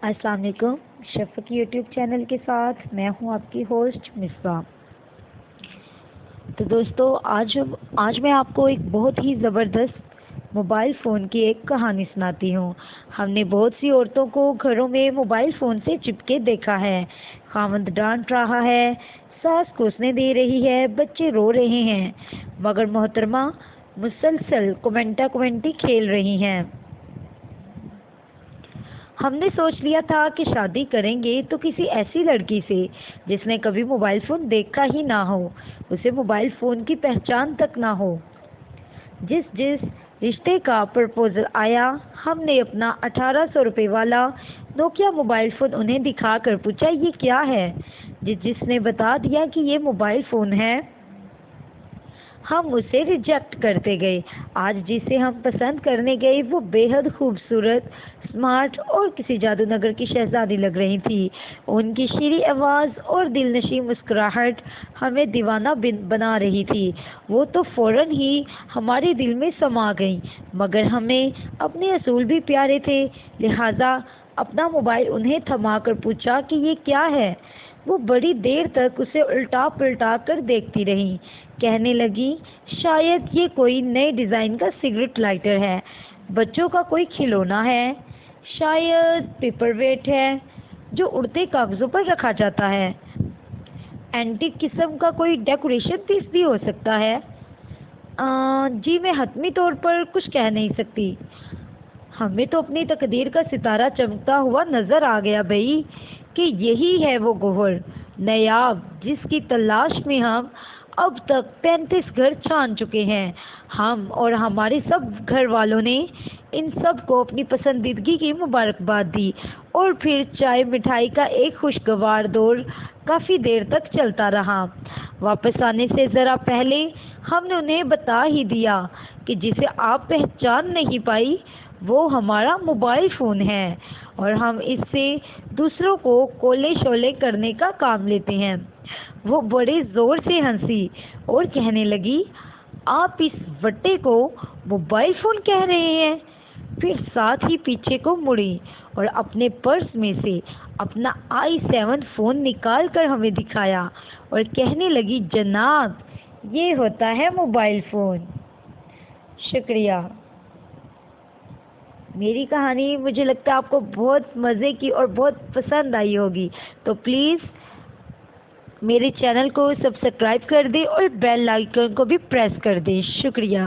السلام علیکم. شفق YouTube channel کے ساتھ میں ہوں آپ کی ہوسٹ مصباح. تو دوستو آج میں آپ کو ایک بہت ہی زبردست موبائل فون کی ایک کہانی سناتی ہوں. ہم نے بہت سی عورتوں کو گھروں میں موبائل فون سے چپکے دیکھا ہے. خاوند ڈانٹ رہا ہے، ساس کوسنے دے رہی ہے، بچے رو رہے ہیں، مگر محترمہ مسلسل کومنٹی کھیل رہی ہیں. ہم نے سوچ لیا تھا کہ شادی کریں گے تو کسی ایسی لڑکی سے جس نے کبھی موبائل فون دیکھا ہی نہ ہو، اسے موبائل فون کی پہچان تک نہ ہو. جس رشتے کا پرپوزل آیا، ہم نے اپنا 1800 روپے والا نوکیا موبائل فون انہیں دکھا کر پوچھا یہ کیا ہے. جس نے بتا دیا کہ یہ موبائل فون ہے، ہم اسے ریجیکٹ کرتے گئے. آج جسے ہم پسند کرنے گئے وہ بے حد خوبصورت، اسمارٹ اور کسی جادو نگر کی شہزادی لگ رہی تھی. ان کی شیریں آواز اور دلنشیں مسکراہٹ ہمیں دیوانہ بنا رہی تھی. وہ تو فوراً ہی ہمارے دل میں سما گئیں، مگر ہمیں اپنے اصول بھی پیارے تھے، لہٰذا اپنا موبائل انہیں تھما کر پوچھا کہ یہ کیا ہے. وہ بڑی دیر تک اسے الٹا پلٹا کر دیکھتی رہیں. کہنے لگی شاید یہ کوئی نئے ڈیزائن کا سگریٹ لائٹر ہے، بچوں کا کوئی کھلونا ہے، شاید پیپر ویٹ ہے جو اڑتے کاغذوں پر رکھا جاتا ہے، اینٹیک قسم کا کوئی ڈیکوریشن پیس بھی ہو سکتا ہے. جی میں حتمی طور پر کچھ کہہ نہیں سکتی. ہمیں تو اپنی تقدیر کا ستارہ چمکتا ہوا نظر آ گیا بھئی کہ یہی ہے وہ گوہر نایاب جس کی تلاش میں ہم اب تک 35 گھر چھان چکے ہیں. ہم اور ہمارے سب گھر والوں نے ان سب کو اپنی پسندیدگی کی مبارکباد دی، اور پھر چائے مٹھائی کا ایک خوشگوار دور کافی دیر تک چلتا رہا. واپس آنے سے ذرا پہلے ہم نے انہیں بتا ہی دیا کہ جسے آپ پہچان نہیں پائی وہ ہمارا موبائل فون ہے، اور ہم اس سے دوسروں کو کولے شولے کرنے کا کام لیتے ہیں. وہ بڑے زور سے ہنسی اور کہنے لگی آپ اس وٹے کو موبائل فون کہہ رہے ہیں. پھر ساتھ ہی پیچھے کو مڑی اور اپنے پرس میں سے اپنا i7 فون نکال کر ہمیں دکھایا اور کہنے لگی جناب یہ ہوتا ہے موبائل فون. شکریہ. میری کہانی مجھے لگتا ہے آپ کو بہت مزے کی اور بہت پسند آئی ہوگی، تو پلیز میرے چینل کو سبسکرائب کر دیں اور بیل آئیکن کو بھی پریس کر دیں. شکریہ.